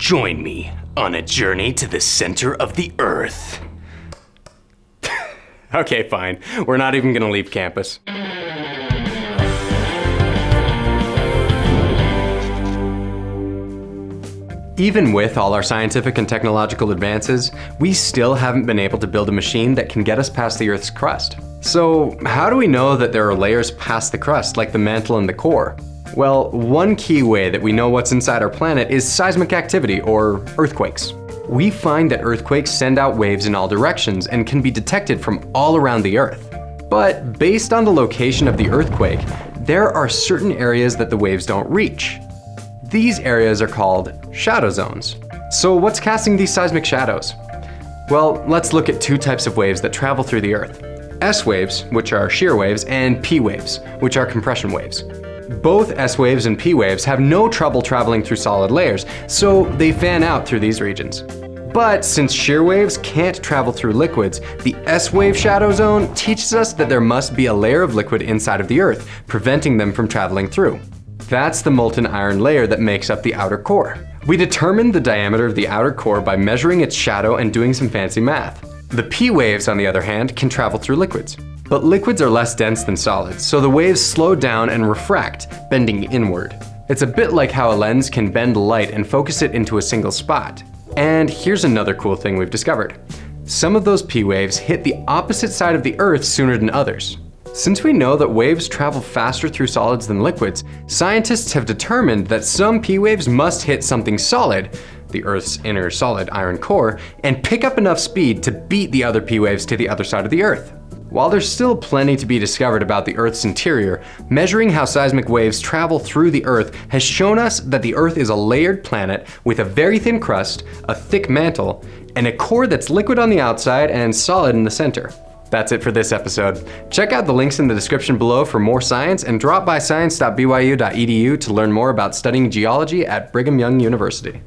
Join me on a journey to the center of the Earth. Okay, fine. We're not even gonna leave campus. Even with all our scientific and technological advances, we still haven't been able to build a machine that can get us past the Earth's crust. So how do we know that there are layers past the crust, like the mantle and the core? Well, one key way that we know what's inside our planet is seismic activity, or earthquakes. We find that earthquakes send out waves in all directions and can be detected from all around the Earth. But based on the location of the earthquake, there are certain areas that the waves don't reach. These areas are called shadow zones. So what's casting these seismic shadows? Well, let's look at two types of waves that travel through the Earth. S waves, which are shear waves, and P waves, which are compression waves. Both S waves and P waves have no trouble traveling through solid layers, so they fan out through these regions. But since shear waves can't travel through liquids, the S wave shadow zone teaches us that there must be a layer of liquid inside of the Earth, preventing them from traveling through. That's the molten iron layer that makes up the outer core. We determined the diameter of the outer core by measuring its shadow and doing some fancy math. The P waves, on the other hand, can travel through liquids. But liquids are less dense than solids, so the waves slow down and refract, bending inward. It's a bit like how a lens can bend light and focus it into a single spot. And here's another cool thing we've discovered. Some of those P waves hit the opposite side of the Earth sooner than others. Since we know that waves travel faster through solids than liquids, scientists have determined that some P waves must hit something solid, the Earth's inner solid iron core, and pick up enough speed to beat the other P waves to the other side of the Earth. While there's still plenty to be discovered about the Earth's interior, measuring how seismic waves travel through the Earth has shown us that the Earth is a layered planet with a very thin crust, a thick mantle, and a core that's liquid on the outside and solid in the center. That's it for this episode. Check out the links in the description below for more science, and drop by science.byu.edu to learn more about studying geology at Brigham Young University.